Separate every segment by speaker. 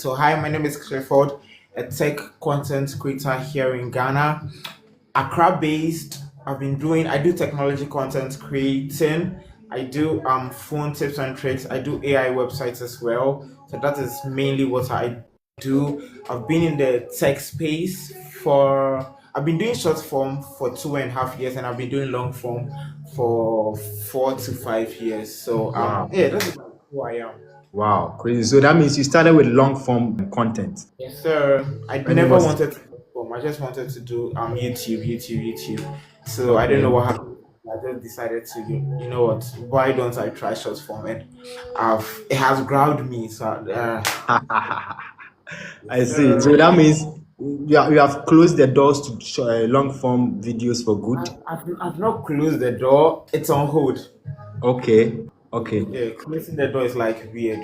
Speaker 1: So, hi, my name is Clifford, a tech content creator here in Ghana. Accra based. I do technology content creating. I do phone tips and tricks. I do AI websites as well. So that is mainly what I do. I've been in the tech space for I've been doing short form for 2.5 years, and I've been doing long form for 4 to 5 years. So
Speaker 2: Wow.
Speaker 1: yeah, that's who I am.
Speaker 2: Wow. Crazy. So that means you started with long form content.
Speaker 1: Yes, sir. I
Speaker 2: When it
Speaker 1: never
Speaker 2: was
Speaker 1: wanted to perform. I just wanted to do YouTube. So I don't know
Speaker 2: okay.
Speaker 1: what happened. I just decided to, you know what? Why don't I try short form? And it has grabbed me. So
Speaker 2: I
Speaker 1: yes,
Speaker 2: see. So
Speaker 1: sir.
Speaker 2: that means you have closed the doors to long form videos for good.
Speaker 1: I've not closed the door. It's on hold.
Speaker 2: Okay. Okay.
Speaker 1: Yeah, closing the door is like weird.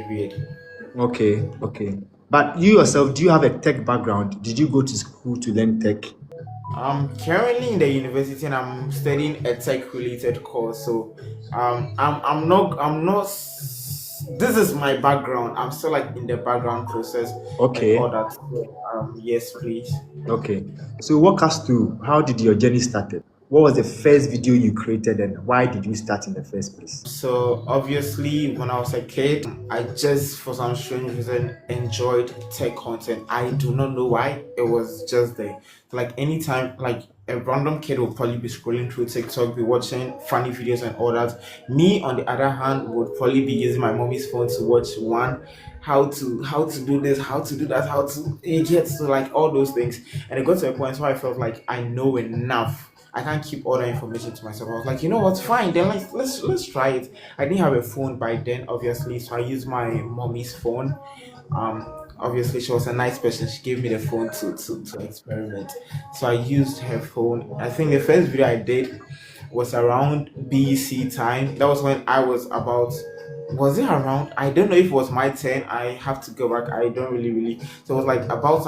Speaker 2: Okay. Okay. But you yourself, do you have a tech background? Did you go to school to learn tech?
Speaker 1: I'm currently in the university and I'm studying a tech related course. So this is my background. I'm still like in the background process and all
Speaker 2: Okay.
Speaker 1: that. So, yes, please.
Speaker 2: Okay. So walk us through how did your journey started? What was the first video you created and why did you start in the first place?
Speaker 1: So obviously, when I was a kid, I just for some strange reason enjoyed tech content. I do not know why. It was just there. Like anytime, like a random kid will probably be scrolling through TikTok, be watching funny videos and all that. Me, on the other hand, would probably be using my mommy's phone to watch one how to do this, how to do that, how to it gets to like all those things. And it got to a point where I felt like I know enough. I can't keep all that information to myself. I was like, you know what, fine, then let's try it. I didn't have a phone by then, obviously, so I used my mommy's phone. Obviously, she was a nice person. She gave me the phone to experiment. So I used her phone. I think the first video I did was around BC time. That was when I was about. Was it around? I don't know if it was my turn. I have to go back. I don't really. So it was like about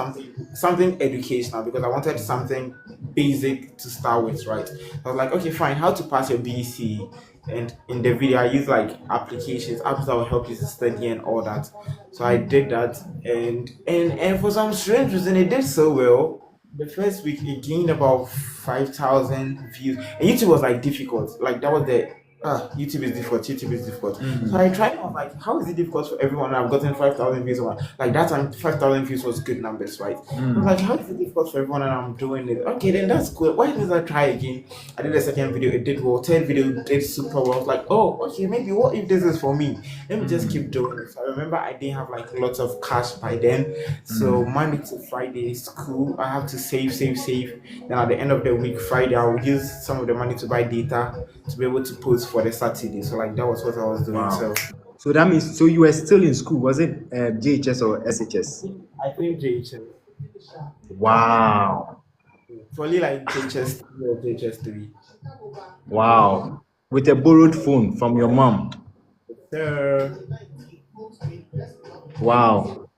Speaker 1: something educational because I wanted something basic to start with, right? I was like, okay, fine. How to pass your BC? And in the video, I use like apps that will help you to study and all that. So I did that, and for some strange reason, it did so well. The first week, it gained about 5,000 views, and YouTube was like difficult. Like that was the YouTube is difficult. YouTube is difficult. So I tried. I was like, how is it difficult for everyone? I've gotten 5,000 views. Like that time, 5,000 views was good numbers, right? I was like, how is it difficult for everyone and I'm doing it? Okay, then that's cool. Why did I try again? I did a second video, it did well. Third video did super well. I was like, oh, okay, maybe what if this is for me? Let me just keep doing it. So I remember I didn't have like lots of cash by then. So Monday to Friday is school. I have to save. Then at the end of the week, Friday, I will use some of the money to buy data to be able to post for the Saturday. So like that was what I was doing.
Speaker 2: Wow.
Speaker 1: So
Speaker 2: So that means so you were still in school. Was it JHS or SHS?
Speaker 1: I think JHS.
Speaker 2: Wow.
Speaker 1: Probably like JHS 3 or JHS 3.
Speaker 2: Wow. With a borrowed phone from your mom.
Speaker 1: So
Speaker 2: Wow.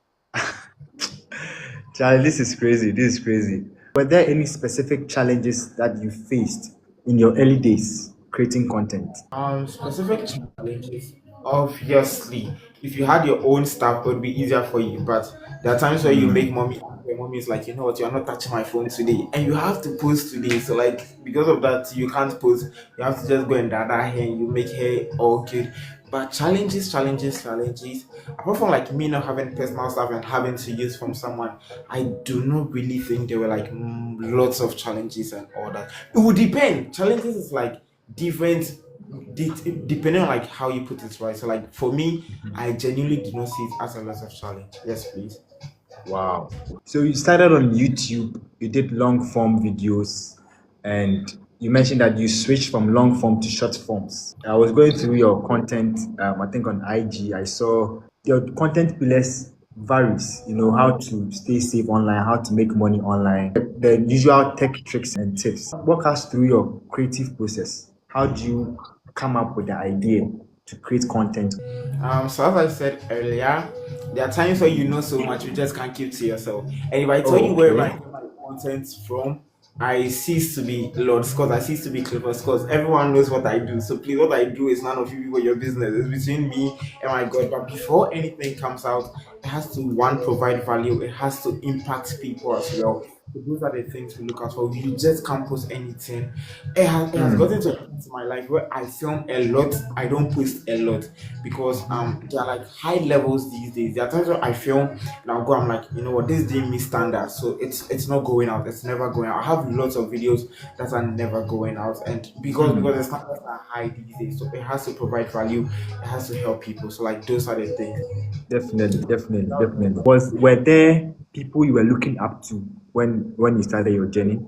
Speaker 2: Charlie, this is crazy. This is crazy. Were there any specific challenges that you faced in your early days creating content?
Speaker 1: Specific challenges. Obviously, if you had your own stuff, it would be easier for you. But there are times where you make mommy, your mommy is like, you know what, you're not touching my phone today, and you have to post today. So like because of that, you can't post. You have to just go and dada hair, and you make hair all good. But challenges. Apart from like me not having personal stuff and having to use from someone, I do not really think there were like lots of challenges and all that. It would depend. Challenges is like different depending on like how you put it, right? So like for me, I genuinely do not see it as a lot of challenge. Yes, please.
Speaker 2: Wow. So you started on YouTube, you did long form videos, and you mentioned that you switched from long form to short forms. I was going through your content, I think on IG, I saw your content pillars varies, how to stay safe online, how to make money online, the usual tech tricks and tips. Walk us through your creative process. How do you come up with the idea to create content?
Speaker 1: So as I said earlier, there are times where you know so much you just can't keep to yourself. And if I tell you
Speaker 2: Oh,
Speaker 1: where I
Speaker 2: okay.
Speaker 1: get my content from, I cease to be Lord Scott. I cease to be Clifford Scott. Everyone knows what I do. So please, what I do is none of you people your business. It's between me and my God. But before anything comes out, it has to one provide value, it has to impact people as well. So those are the things we look out for. You just can't post anything. It has gotten to a point in my life where I film a lot, I don't post a lot because there are like high levels these days. There are times where I film and I'll go, I'm like, you know what, this didn't meet standard, so it's not going out, it's never going out. I have lots of videos that are never going out, and because the standards are high these days, so it has to provide value, it has to help people. So like those are the things.
Speaker 2: Definitely, definitely, definitely. Were there people you were looking up to when you started your journey?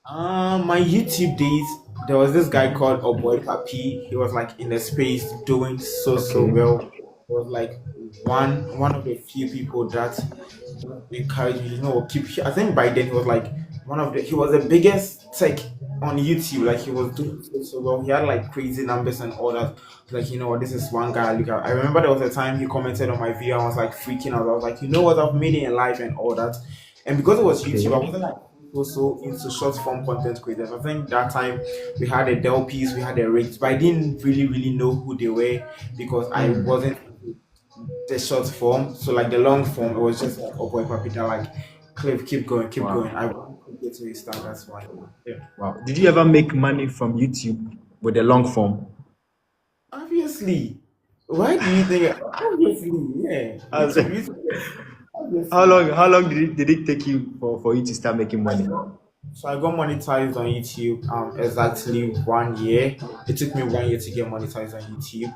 Speaker 1: My YouTube days, there was this guy called Oboy Papi. He was like in the space doing so
Speaker 2: Okay.
Speaker 1: well. He was like one of the few people that encouraged me. You know, keep. I think by then he was like he was the biggest tech on YouTube. Like he was doing so well. He had like crazy numbers and all that. Like, you know what, this is one guy I look at. I remember there was a time he commented on my video. I was like freaking out. I was like, you know what, I've made it in life and all that. And because it was
Speaker 2: Okay.
Speaker 1: YouTube, I wasn't like also into short form content creators. I think that time we had a Delpies, we had a Rigs, but I didn't really know who they were because I wasn't the short form. So like the long form, it was just like, oh boy, Papita, like Cliff, keep going, keep going.
Speaker 2: Wow.
Speaker 1: I want to get to his stand. That's why. Yeah.
Speaker 2: Wow. Did you ever make money from YouTube with the long form?
Speaker 1: Obviously. Why do you think? Obviously, yeah.
Speaker 2: As-
Speaker 1: YouTube.
Speaker 2: How
Speaker 1: Obviously.
Speaker 2: long how long did it take you for you to start making money?
Speaker 1: So I got monetized on YouTube exactly 1 year. It took me 1 year to get monetized on YouTube.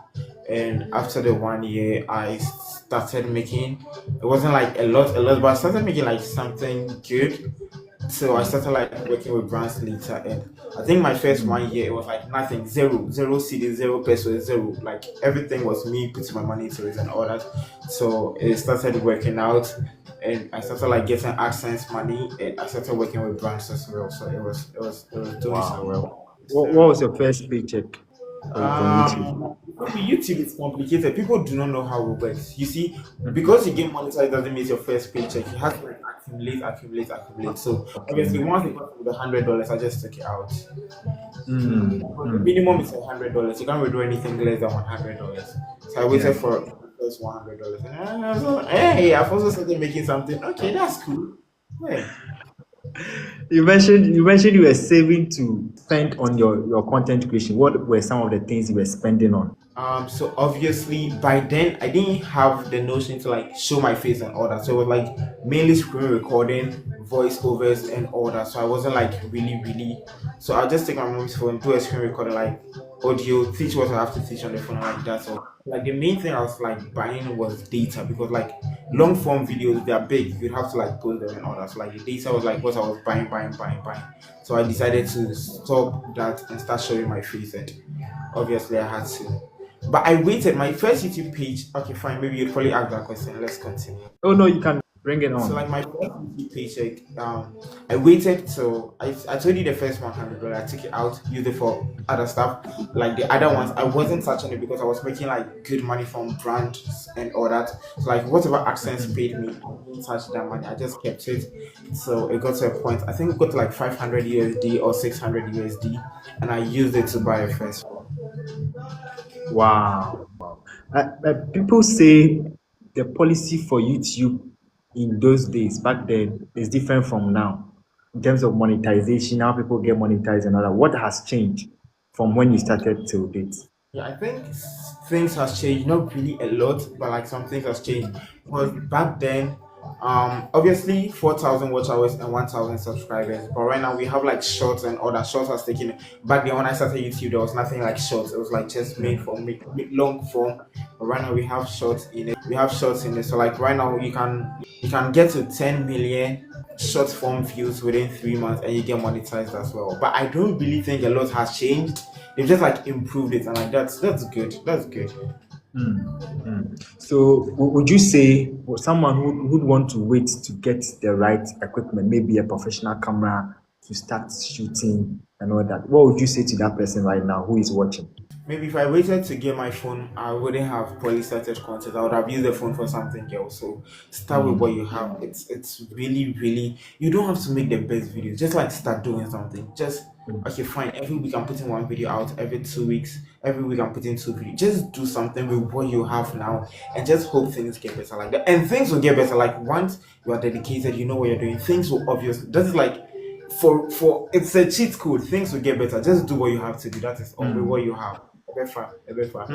Speaker 1: And after the 1 year I started making, it wasn't like a lot, but I started making like something good. So I started like working with brands later, and I think my first 1 year it was like nothing, zero CD, zero peso, zero. Like everything was me putting my money into it and all that. So it started working out, and I started like getting AdSense money, and I started working with brands as well. So it was doing so
Speaker 2: Wow.
Speaker 1: well.
Speaker 2: What was your first paycheck from YouTube?
Speaker 1: With YouTube it's complicated. People do not know how it works. You see, because you get monetized doesn't mean it's your first paycheck. You have to like accumulate. So
Speaker 2: Okay.
Speaker 1: obviously, once it got to the $100, I just took it out.
Speaker 2: Mm,
Speaker 1: But the
Speaker 2: mm.
Speaker 1: minimum is $100. You can't really do anything less than $100. So I
Speaker 2: Yeah.
Speaker 1: waited for the first $100, and I was like, hey, I've also started making something. Okay, that's cool. Yeah.
Speaker 2: You mentioned you were saving to spend on your content creation. What were some of the things you were spending on?
Speaker 1: So obviously by then I didn't have the notion to like show my face and all that. So it was like mainly screen recording, voiceovers and all that. So I wasn't like really. So I'll just take my mom's phone, do a screen recording like audio, teach what I have to teach on the phone like that. So like the main thing I was like buying was data because like long form videos they are big. You'd have to like post them and all that. So like the data was like what I was buying. So I decided to stop that and start showing my face, and obviously I had to. But I waited. My first YouTube page. Okay, fine. Maybe you'd probably ask that question. Let's continue.
Speaker 2: Oh no, you can bring it
Speaker 1: So
Speaker 2: on.
Speaker 1: like my first YouTube paycheck, I waited till I told you the first $100. I took it out, used it for other stuff. Like the other ones, I wasn't touching it because I was making like good money from brands and all that. So like whatever AdSense paid me, I didn't touch that money. I just kept it. So it got to a point. I think it got to like 500 USD or 600 USD, and I used it to buy a first phone.
Speaker 2: Wow. Wow. People say the policy for YouTube in those days back then is different from now in terms of monetization, how people get monetized and all that. What has changed from when you started till date?
Speaker 1: Yeah, I think things has changed. Not really a lot, but like some things has changed. Because back then, obviously 4,000 watch hours and 1,000 subscribers. But right now we have like shorts and all that. Shorts has taken. Back then when I started YouTube, there was nothing like shorts. It was like just made for long form. But right now we have shorts in it. We have shorts in it. So like right now you can get to 10 million short form views within 3 months and you get monetized as well. But I don't really think a lot has changed. They've just like improved it, and like that's good. That's good.
Speaker 2: So, would you say someone who would want to wait to get the right equipment, maybe a professional camera to start shooting and all that, what would you say to that person right now who is watching?
Speaker 1: Maybe if I waited to get my phone, I wouldn't have probably started content. I would have used the phone for something else. So start with what
Speaker 2: Mm.
Speaker 1: you have. It's really, really, you don't have to make the best videos. Just like start doing something. Just okay, fine. Every week I'm putting one video out. Every 2 weeks, every week I'm putting two videos. Just do something with what you have now, and just hope things get better like that. And things will get better. Like once you are dedicated, you know what you're doing. Things will obviously. That's like for it's a cheat code. Things will get better. Just do what you have to do. That is all with what
Speaker 2: Mm.
Speaker 1: you have. A bit far, a bit far.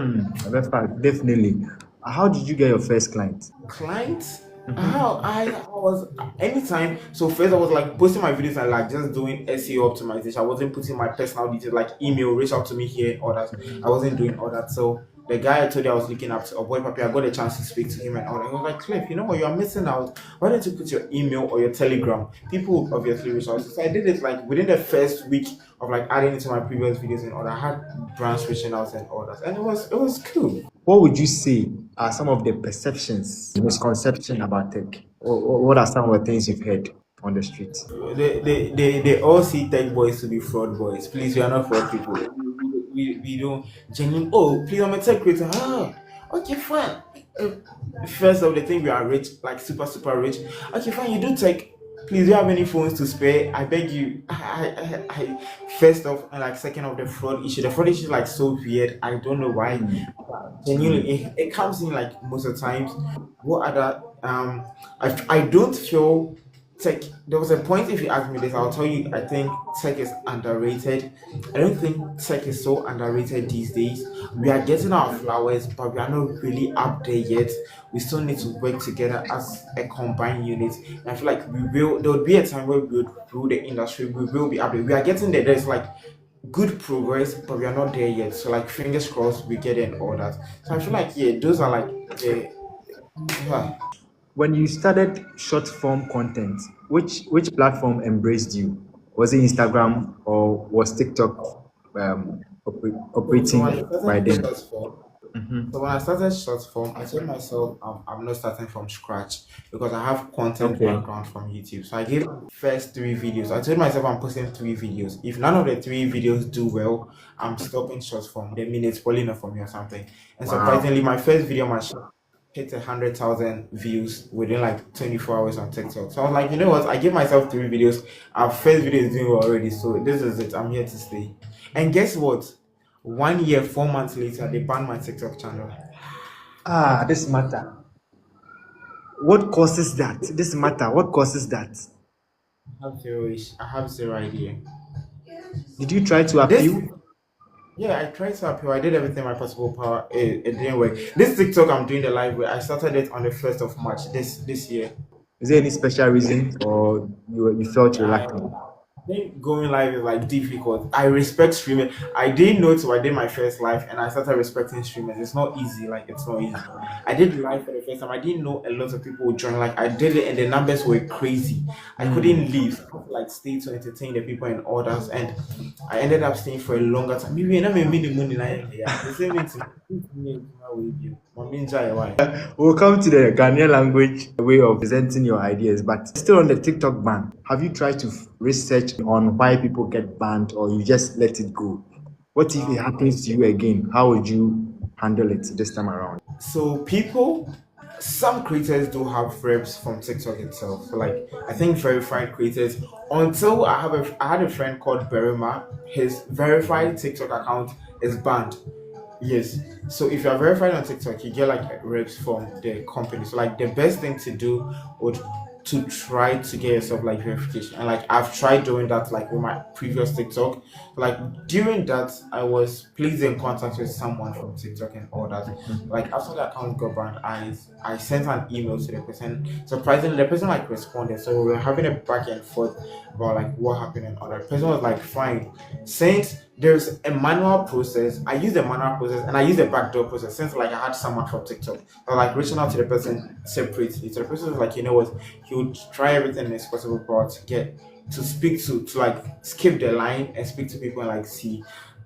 Speaker 2: That's fine, definitely. How did you get your first client?
Speaker 1: Clients,
Speaker 2: Mm-hmm.
Speaker 1: how I was anytime. So first I was like posting my videos and like just doing SEO optimization. I wasn't putting my personal details like email, reach out to me here and all that. I wasn't doing all that. So the guy I told you I was looking up to, a boy papi, I got a chance to speak to him and all that. He was like, Cliff, you know what, you are missing out. Why don't you put your email or your telegram? People will obviously reach out. So I did it like within the first week of like adding it to my previous videos and all that. I had brands reaching out and all that. And it was cool.
Speaker 2: What would you say are some of the perceptions, misconception about tech? Or what are some of the things you've heard on the street?
Speaker 1: They all see tech boys to be fraud boys. Please, we are not fraud people. We don't genuine. Oh, please, I'm a tech creator. Ah, okay, fine. Uh, First of the thing, we are rich, like super, super rich. Okay, fine, you do tech. Please, do you have any phones to spare? I beg you. First off, and like second of the fraud issue. The fraud issue is like so weird. I don't know why.
Speaker 2: Mm.
Speaker 1: Genuinely,
Speaker 2: Mm.
Speaker 1: it comes in like most of the times. What other I don't feel tech. There was a point, if you ask me this, I'll tell you I think tech is underrated. I don't think tech is so underrated these days. We are getting our flowers, but we are not really up there yet. We still need to work together as a combined unit. And I feel like we will there would be a time where we would rule the industry. We will be up there. We are getting there. There's like good progress, but we are not there yet. So like fingers crossed we get in all that. So I feel like yeah, those are like the yeah.
Speaker 2: When you started short form content, which platform embraced you? Was it Instagram or was TikTok
Speaker 1: So when I
Speaker 2: operating by
Speaker 1: started
Speaker 2: then?
Speaker 1: short form,
Speaker 2: Mm-hmm.
Speaker 1: so when I started short form, I told myself I'm not starting from scratch because I have content
Speaker 2: Okay.
Speaker 1: background from YouTube. So I gave first three videos. I told myself I'm posting three videos. If none of the three videos do well, I'm stopping short form. That means it's probably not for me or something. And
Speaker 2: Wow.
Speaker 1: surprisingly, my first video hit 100,000 views within like 24 hours on TikTok. So I was like, you know what? I give myself three videos. Our first video is doing well already, so this is it. I'm here to stay. And guess what? 1 year, 4 months later, they banned my TikTok channel.
Speaker 2: Ah, this matter. What causes that? This matter. What causes that?
Speaker 1: I have zero idea.
Speaker 2: Did you try to
Speaker 1: This,
Speaker 2: appeal?
Speaker 1: yeah, I tried to appeal. I did everything in my possible power. It didn't work. This TikTok I'm doing the live with, I started it on the 1st of March this year.
Speaker 2: Is there any special reason or you felt
Speaker 1: I
Speaker 2: reluctant?
Speaker 1: think going live is like difficult. I respect streaming. I didn't know till I did my first live and I started respecting streamers. It's not easy, like it's not easy. I did live for the first time. I didn't know a lot of people would join. Like I did it and the numbers were crazy. I couldn't
Speaker 2: Hmm.
Speaker 1: leave. I had to, like stay to entertain the people and others. And I ended up staying for a longer time. Maybe I never made the money like yeah. The same thing to me with you. My ninja, why?
Speaker 2: We'll come to the Ghanaian language way of presenting your ideas, but still on the TikTok ban. Have you tried to research on why people get banned or you just let it go? What if it happens to you again? How would you handle it this time around?
Speaker 1: So some creators do have reps from TikTok itself. So like I think verified creators. Until I had a friend called Berima. His verified TikTok account is banned. Yes. So if you are verified on TikTok, you get like reps from the company. So like the best thing to do would to try to get yourself like verification. And like I've tried doing that like with my previous TikTok. Like during that, I was pleased in contact with someone from TikTok and all that. Like after the account got banned, I sent an email to the person. Surprisingly, the person like responded. So we were having a back and forth about like what happened and all that. The person was like, fine. Since there's a manual process, I use the manual process and I use the backdoor process since like I had someone from TikTok. I like reaching out to the person separately. So the person was like, you know what, he would try everything in his possible power to get to speak to like skip the line and speak to people and like see.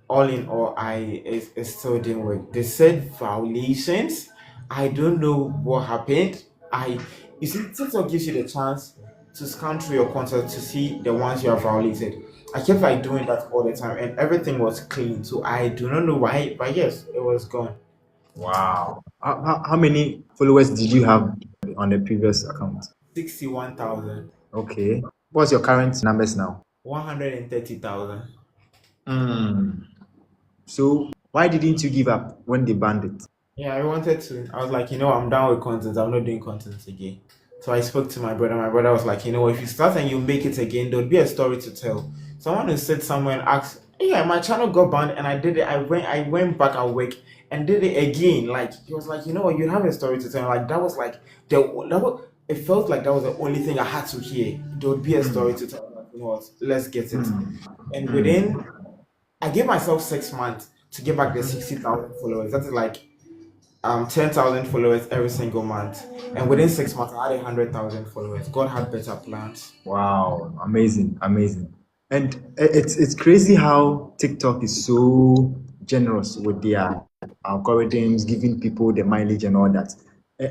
Speaker 1: All in all, it still didn't work. They said violations. I don't know what happened. I You see, TikTok gives you the chance to scan through your content to see the ones you have violated. I kept like doing that all the time, and everything was clean. So I do not know why, but yes, it was gone.
Speaker 2: Wow. How many followers did you have on the previous account?
Speaker 1: 61,000,
Speaker 2: Okay. What's your current numbers now?
Speaker 1: 130,000.
Speaker 2: Hmm. So why didn't you give up when they banned it?
Speaker 1: Yeah, I wanted to. I was like, I'm done with content. I'm not doing content again. So I spoke to my brother. My brother was like, if you start and you make it again, there'll be a story to tell. Someone who sit somewhere and asked, yeah, my channel got banned and I did it. I went back a week and did it again. Like he was like, what, you have a story to tell. Like that was like it felt like that was the only thing I had to hear. There would be a story to tell. Like, what, let's get it. And within I gave myself 6 months to get back the 60,000 followers. That is like 10,000 followers every single month, and within 6 months I had 100,000 followers. God had better plans.
Speaker 2: Wow, amazing, amazing. And it's crazy how TikTok is so generous with their algorithms, giving people the mileage and all that.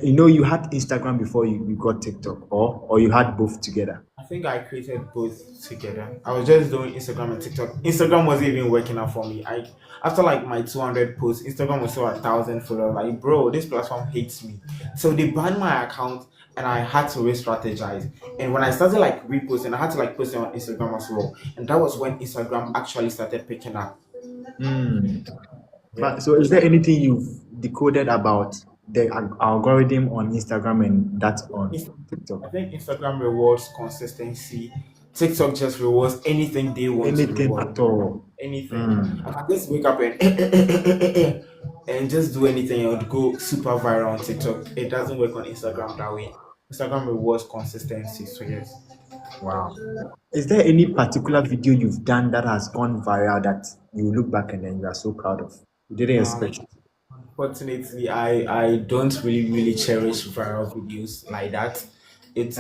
Speaker 2: You had Instagram before you got TikTok, or you had both together.
Speaker 1: I think I created both together. I was just doing Instagram and TikTok. Instagram wasn't even working out for me. I After like my 200 posts, Instagram was still 1,000 followers. Like, bro, this platform hates me. So they banned my account, and I had to re-strategize. And when I started like reposting, I had to like post it on Instagram as well. And that was when Instagram actually started picking up.
Speaker 2: Hmm.
Speaker 1: Yeah.
Speaker 2: But so, is there anything you've decoded about the algorithm on Instagram and that on
Speaker 1: Inst-
Speaker 2: TikTok?
Speaker 1: I think Instagram rewards consistency. TikTok just rewards anything they want to
Speaker 2: Anything
Speaker 1: reward.
Speaker 2: at all?
Speaker 1: Anything.
Speaker 2: Hmm.
Speaker 1: I can just wake up and and just do anything and it would go super viral on TikTok. It doesn't work on Instagram that way. Instagram rewards consistency. So yes.
Speaker 2: Wow. Is there any particular video you've done that has gone viral that you look back and then you are so proud of? You didn't
Speaker 1: Um,
Speaker 2: expect it.
Speaker 1: Unfortunately, I don't really cherish viral videos like that.
Speaker 2: Eh,
Speaker 1: It's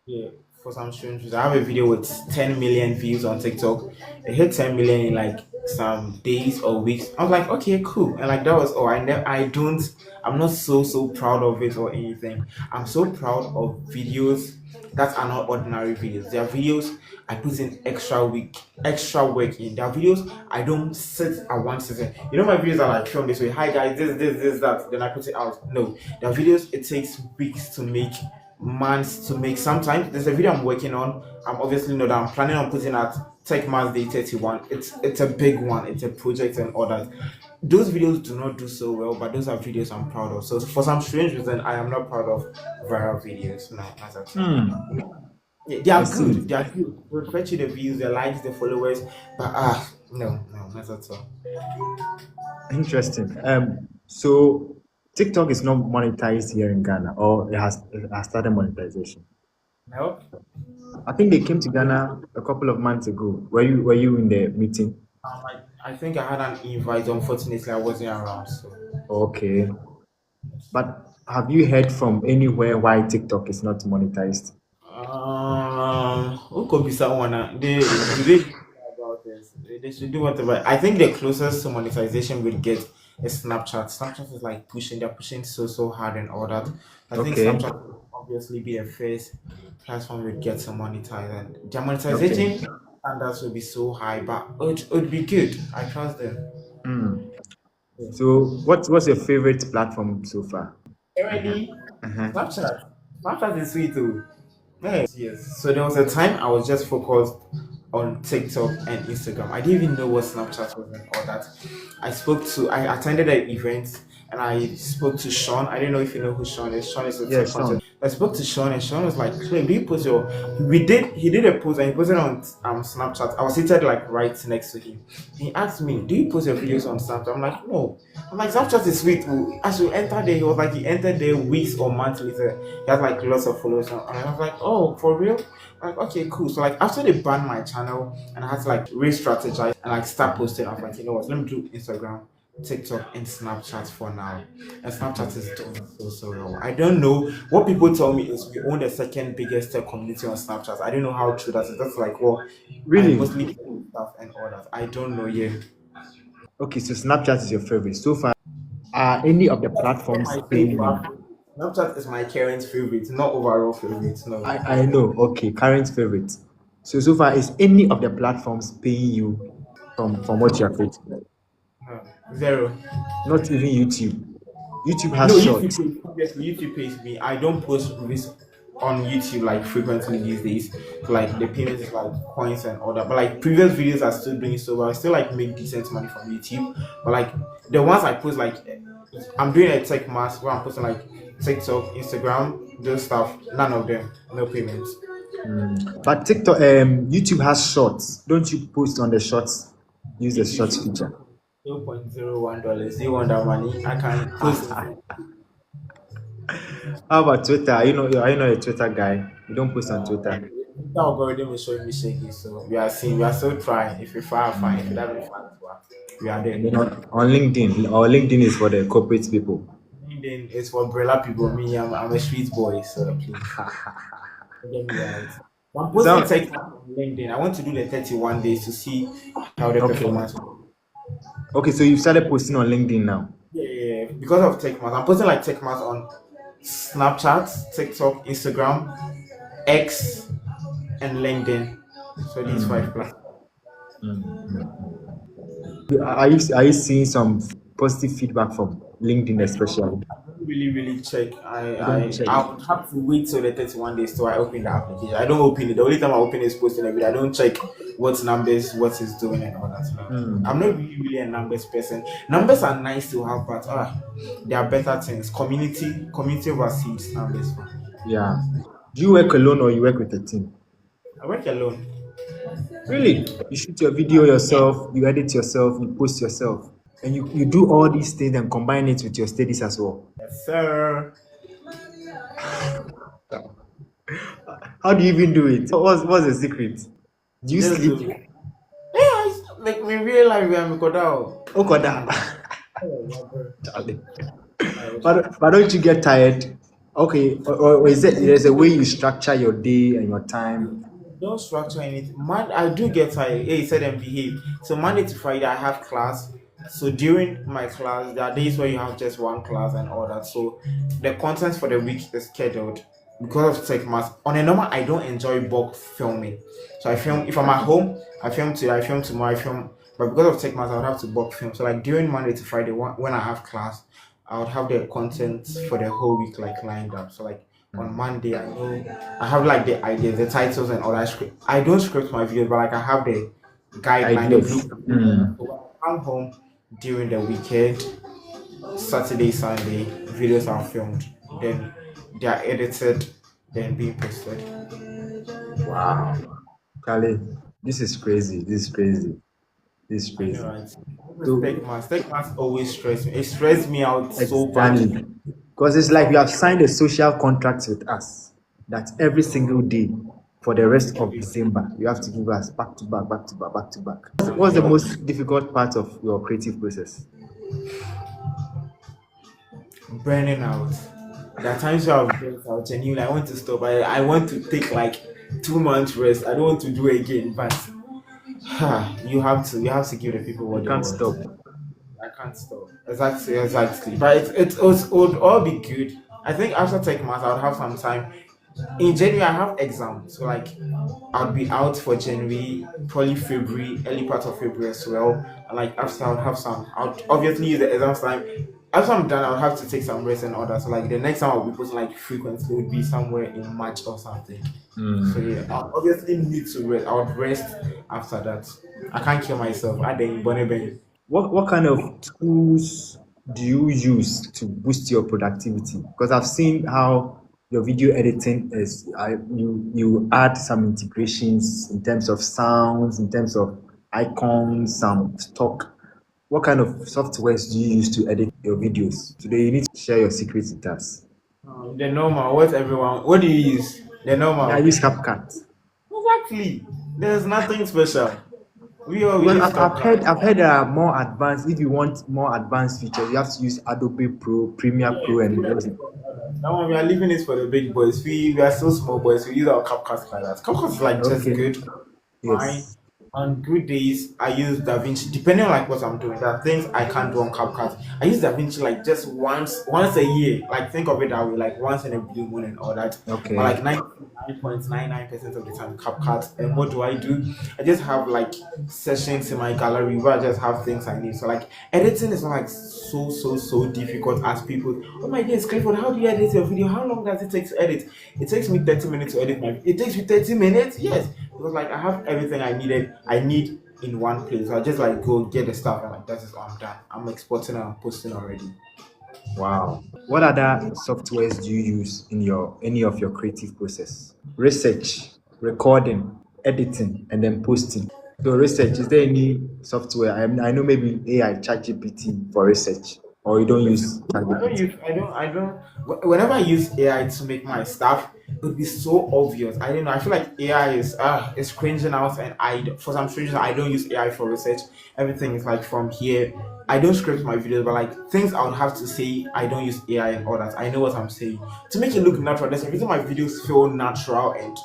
Speaker 1: Yeah, for some strange reason. I have a video with 10 million views on TikTok. It hit 10 million in like some days or weeks. I was like, okay, cool. And like that was all. I'm not so proud of it or anything. I'm so proud of videos that are not ordinary videos. There are videos I put in extra work in. There are videos I don't sit at one sitting. My videos are like filmed this way. Hi guys, this, that. Then I put it out. No, there are videos it takes weeks to make, months to make. Sometimes there's a video I'm working on. I'm obviously not. I'm planning on putting out Tech Mass Day 31. It's a big one. It's a project and all that. Those videos do not do so well, but those are videos I'm proud of. So for some strange reason, I am not proud of viral videos. No, that's all.
Speaker 2: hmm,
Speaker 1: Yeah, they
Speaker 2: I
Speaker 1: are good.
Speaker 2: see.
Speaker 1: They are good. They fetch you the views, the likes, the followers. But no, not at all.
Speaker 2: Interesting. So TikTok is not monetized here in Ghana, or it has started monetization.
Speaker 1: No.
Speaker 2: I think they came to Ghana a couple of months ago. Were you in the meeting?
Speaker 1: I think I had an invite. Unfortunately, I wasn't around. So.
Speaker 2: Okay. But have you heard from anywhere why TikTok is not monetized?
Speaker 1: Who could be someone? They do about this? They should do whatever. I think the closest to monetization we'll get is Snapchat. Snapchat is like they're pushing so hard and all that. I think
Speaker 2: Okay.
Speaker 1: Snapchat will obviously be the first platform we'll get to monetize, and their
Speaker 2: Okay.
Speaker 1: monetization standards will be so high, but it would be good. I trust them.
Speaker 2: Hmm.
Speaker 1: Yeah.
Speaker 2: So what's your favorite platform so far?
Speaker 1: Already,
Speaker 2: Uh-huh.
Speaker 1: Snapchat. Snapchat is sweet too. Yes. So there was a time I was just focused on TikTok and Instagram. I didn't even know what Snapchat was and all that. I attended an event and I spoke to Sean. I don't know if you know who Sean is. Sean is a
Speaker 2: Yeah,
Speaker 1: tech
Speaker 2: Sean.
Speaker 1: content. I spoke to Sean and Sean was like, Clay, do you post your he did a post and he posted on Snapchat. I was seated like right next to him. He asked me, do you post your videos on Snapchat? I'm like, no. I'm like, Snapchat is sweet. Oh. As you enter there, he entered there weeks or months later. He had like lots of followers. And I was like, oh, for real? Like, okay, cool. So like after they banned my channel and I had to like re-strategize and like start posting, I was like, let me do Instagram, TikTok, and Snapchat for now. And Snapchat is doing so well. I don't know. What people tell me is we own the second biggest tech community on Snapchat. I don't know how true that is. That's like what I
Speaker 2: Really?
Speaker 1: mostly do stuff and all that. I don't know yet.
Speaker 2: Okay, so Snapchat is your favorite. So far, are any of the
Speaker 1: That's not
Speaker 2: platforms
Speaker 1: my
Speaker 2: paying
Speaker 1: favorite
Speaker 2: you?
Speaker 1: platform. Snapchat is my current favorite, not overall favorite. No,
Speaker 2: I know. Okay, current favorite. So so far, is any of the platforms paying you from what you are creating?
Speaker 1: no, zero.
Speaker 2: Not even YouTube. YouTube
Speaker 1: No,
Speaker 2: has
Speaker 1: YouTube
Speaker 2: shorts.
Speaker 1: pays, obviously YouTube pays me. I don't post movies on YouTube like frequently these days. Like the payment is like coins and all that. But like previous videos are still doing so well. I still like make decent money from YouTube. But like the ones I post like I'm doing a tech mask where I'm posting like TikTok, Instagram, those stuff. None of them, no payments.
Speaker 2: But TikTok, YouTube has shorts. Don't you post on the shorts? Use the
Speaker 1: If
Speaker 2: shorts
Speaker 1: you
Speaker 2: feature.
Speaker 1: $0.01, do you want that money? I can post it.
Speaker 2: How about Twitter? Are you not a Twitter guy? You don't post on
Speaker 1: No,
Speaker 2: Twitter.
Speaker 1: the algorithm is showing me shaky, so we are seeing, we are still trying. If you fire, fine. If you don't fire, well, we are there.
Speaker 2: And then on LinkedIn, or LinkedIn is for the corporate people.
Speaker 1: LinkedIn is for umbrella people. Me, I'm a street boy, so please get me right. I'm posting
Speaker 2: So
Speaker 1: tech on LinkedIn. I want to do the 31 days to see how the
Speaker 2: okay,
Speaker 1: performance.
Speaker 2: okay. So you started posting on LinkedIn now.
Speaker 1: Yeah, yeah, yeah. Because of tech mass, I'm posting like tech mass on Snapchat, TikTok, Instagram, X, and LinkedIn. So these five
Speaker 2: Mm,
Speaker 1: platforms.
Speaker 2: are you seeing some positive feedback from LinkedIn especially?
Speaker 1: Really, really check.
Speaker 2: You don't check.
Speaker 1: I would have to wait till the 31 days till I open the application. I don't open it. The only time I open it is posting a video. I don't check what numbers, what it's doing, and all that. No. I'm not really, really a numbers person. Numbers are nice to have, but there are better things. Community oversees numbers.
Speaker 2: Yeah. Do you work alone or you work with a team?
Speaker 1: I work alone.
Speaker 2: Really? You shoot your video yourself, you edit yourself, you post yourself, and you do all these things and combine it with your studies as well.
Speaker 1: Yes, sir.
Speaker 2: How do you even do it? What's the secret? Do you
Speaker 1: Just
Speaker 2: sleep?
Speaker 1: do. Yeah, it's like me real life. We are Mikodao.
Speaker 2: Oh God, ah. Charlie. But don't you get tired? Okay, or is it there's a way you structure your day and your time?
Speaker 1: Don't structure anything. Man, I do get tired. Hey, said and behave. So Monday to Friday, I have class. So during my class, there are days where you have just one class and all that. So the content for the week is scheduled because of tech mass. On a normal, I don't enjoy bulk filming. So I film if I'm at home, I film today, I film tomorrow, I film. But because of tech mass, I would have to bulk film. So like during Monday to Friday, when I have class, I would have the content for the whole week like lined up. So like on Monday, I know I have like the ideas, the titles, and all that script. I don't script my videos, but like I have the guideline, the
Speaker 2: Ideas.
Speaker 1: blueprint. So when I come home during the weekend, Saturday, Sunday, videos are filmed. Then they are edited, then being posted.
Speaker 2: Wow. Charlie, this is crazy. This is crazy. This is
Speaker 1: I know,
Speaker 2: crazy.
Speaker 1: right?
Speaker 2: So
Speaker 1: Tech mass always stress me. It stressed me out so badly.
Speaker 2: exactly. Because it's like you have signed a social contract with us that every single day for the rest of December, you have to give us back to back, back to back, back to back. What's the most difficult part of your creative process?
Speaker 1: Burning out. There are times where I've burnt out genuinely. I want to stop. I want to take like 2 months rest. I don't want to do it again. But you have to give the people
Speaker 2: You
Speaker 1: what they
Speaker 2: can't
Speaker 1: want.
Speaker 2: stop.
Speaker 1: I can't stop. Exactly, exactly. But it would all be good. I think after tech mass, I would have some time. In January, I have exams, so like I'll be out for January, probably February, early part of February as well. And like after, I'll have some. I'll obviously use the exams time. After I'm done, I'll have to take some rest and all that. So like the next time I'll be posting like frequently would be somewhere in March or something. So yeah, I'll obviously need to rest. I'll rest after that. I can't kill myself. I then bonnet.
Speaker 2: What kind of tools do you use to boost your productivity? Because I've seen how your video editing is. You add some integrations in terms of sounds, in terms of icons, some stock. What kind of softwares do you use to edit your videos? Today, you need to share your secrets with us.
Speaker 1: The normal. What everyone? What do you use? The
Speaker 2: Yeah, I
Speaker 1: normal.
Speaker 2: use CapCut
Speaker 1: Exactly. There's nothing special. We
Speaker 2: because
Speaker 1: use
Speaker 2: I've heard there are more advanced. If you want more advanced features, you have to use Adobe Pro, Premiere Pro, and everything.
Speaker 1: that one. We are leaving it for the big boys. We are still small boys. We use our CapCut like that. CapCut is like just
Speaker 2: Okay.
Speaker 1: good, fine.
Speaker 2: Yes.
Speaker 1: On good days, I use DaVinci. Depending on like what I'm doing, there are things I can't do on CapCut. I use DaVinci like just once a year. Like think of it that way, like once in a blue moon and all that. But
Speaker 2: Okay.
Speaker 1: like 99.99% of the time, CapCut. And what do? I just have like sessions in my gallery where I just have things I need. So like editing is not like so difficult as people. Oh my days, Clifford, how do you edit your video? How long does it take to edit? It takes me 30 minutes to edit my. It takes me 30 minutes. Yes, because like I have everything I need in one place. So I just like go get the stuff and like that is all I'm done. I'm exporting and I'm posting already.
Speaker 2: Wow. What other softwares do you use in your any of your creative process? Research, recording, editing, and then posting. So research, is there any software? I know maybe AI, ChatGPT for research, or you don't use
Speaker 1: I don't
Speaker 2: ChatGPT.
Speaker 1: use I don't whenever I use AI to make my stuff, it would be so obvious. I don't know. I feel like AI is cringing out, and for some reason I don't use AI for research. Everything is like from here. I don't script my videos, but like things I would have to say, I don't use AI and all that. I know what I'm saying to make it look natural. That's everything my videos feel natural and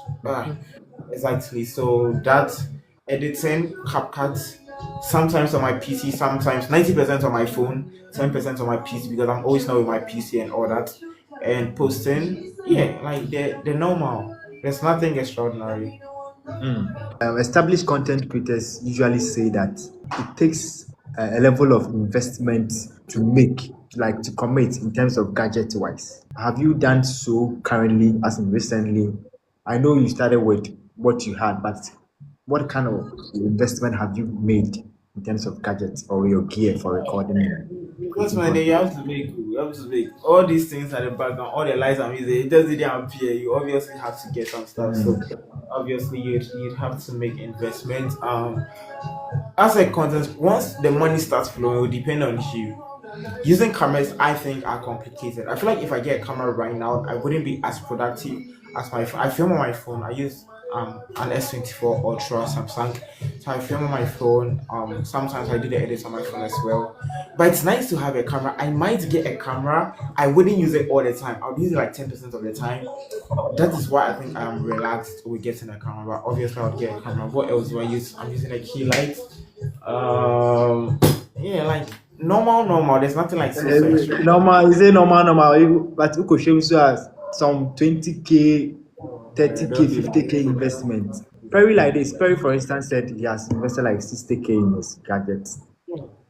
Speaker 1: exactly. So that editing, CapCut, sometimes on my PC, sometimes 90% on my phone, 10% on my PC because I'm always not with my PC and all that. And posting, yeah, like they're normal. There's nothing extraordinary.
Speaker 2: Established content creators usually say that it takes a level of investment to make, like to commit in terms of gadget wise. Have you done so currently, as in recently? I know you started with what you had, but what kind of investment have you made in terms of gadgets or your gear for recording and
Speaker 1: Because
Speaker 2: creating
Speaker 1: man, you
Speaker 2: content?
Speaker 1: have to make you have to make all these things at the background, all the lights and music, it just didn't appear. You obviously have to get some stuff. So obviously you'd have to make investment. As a content, once the money starts flowing, it will depend on you. Using cameras, I think, are complicated. I feel like if I get a camera right now, I wouldn't be as productive as my phone. I film on my phone. I use an S24 Ultra Samsung, so I film on my phone. Sometimes I do the edits on my phone as well. But it's nice to have a camera. I might get a camera. I wouldn't use it all the time. I'll use it like 10% of the time. That is why I think I'm relaxed with getting a camera. But obviously, I'll get a camera. What else do I use? I'm using a key light. Um, yeah, like normal. There's nothing like so extra.
Speaker 2: Normal, is it normal? But you could show us some 20K, 30K,
Speaker 1: Don't do
Speaker 2: 50K
Speaker 1: that.
Speaker 2: investment. Perry like this. Perry, for instance, said he has invested like 60K in his gadgets.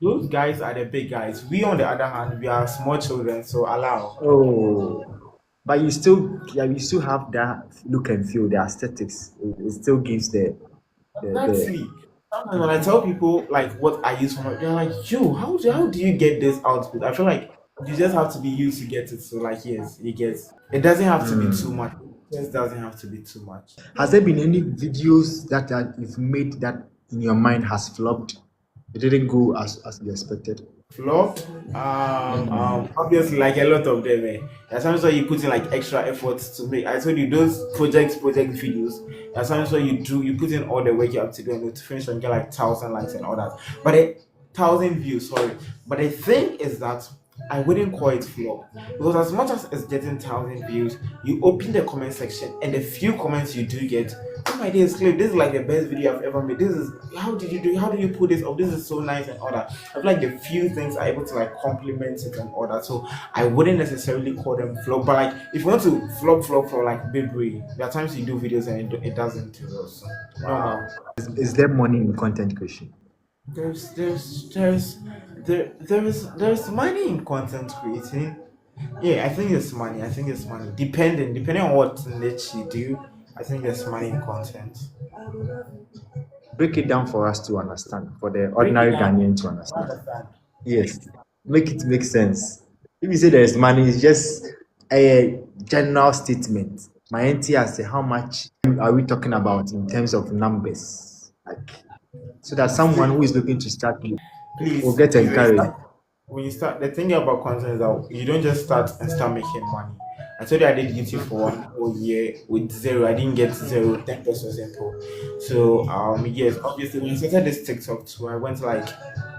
Speaker 1: Those guys are the big guys. We, on the other hand, we are small children, so allow.
Speaker 2: Oh, but you still, yeah, you still have that look and feel, the aesthetics. It still gives the.
Speaker 1: Exactly. Sometimes when I tell people like what I use for my, they're like, "Yo, how do you get this output?" I feel like you just have to be used to get it. So like, yes, you get. It doesn't have to be too much. It just doesn't have to be too much.
Speaker 2: Has there been any videos that you've made that in your mind has flopped? It didn't go as you expected.
Speaker 1: Flopped. Obviously, like a lot of them. There's times where you put in like extra efforts to make. I told you those project videos. There's times where you put in all the work you have to do and to finish and get like 1,000 likes and all that. But 1,000 views, sorry. But the thing is that I wouldn't call it flop because as much as it's getting 1,000 views, you open the comment section and the few comments you do get, oh my days, Cliff, this is like the best video I've ever made. This is how did you do? How do you put this? Oh, this is so nice and all that. I feel like the few things are able to like compliment it and all that. So I wouldn't necessarily call them flop, but like if you want to flop for like big way, there are times you do videos and it doesn't. So normal.
Speaker 2: Is there money in content creation?
Speaker 1: There's there's there's there's money in content creating. Yeah, I think it's money. I think it's money. Depending on what niche you do, I think there's money in content.
Speaker 2: Break it down for us to understand, for the
Speaker 1: Break it
Speaker 2: ordinary
Speaker 1: down.
Speaker 2: Ghanaian to
Speaker 1: I don't
Speaker 2: understand.
Speaker 1: understand.
Speaker 2: Yes, make it make sense. If you say there's money, it's just a general statement. My NT say how much are we talking about in terms of numbers? Like so that someone who is looking to start will
Speaker 1: Please,
Speaker 2: get
Speaker 1: please,
Speaker 2: encouraged.
Speaker 1: when you start, the thing about content is that you don't just start and start making money. I told you I did YouTube for 1 whole year with zero. I didn't get zero, 10 pesos simple. So yes, obviously when I started this TikTok too, I went like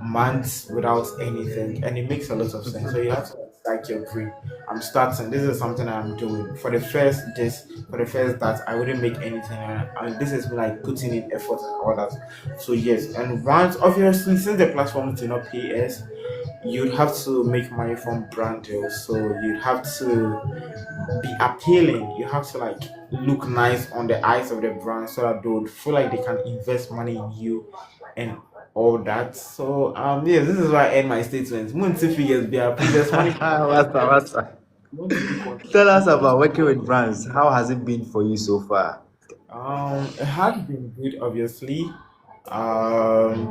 Speaker 1: months without anything, and it makes a lot of sense. So you have to like your brain. I'm starting. This is something I'm doing. For the first this, for the first that, I wouldn't make anything. And this is me like putting in effort and all that. So yes, and once obviously since the platforms do not pay us, you'd have to make money from brand deals. So you'd have to be appealing. You have to like look nice on the eyes of the brand so that they would feel like they can invest money in you and all that. So yes, this is why I end my statement. Monthly figures be our previous money.
Speaker 2: What's that?
Speaker 1: You want to be
Speaker 2: Tell us
Speaker 1: consistent.
Speaker 2: about working with brands. How has it been for you so far?
Speaker 1: It has been good, obviously.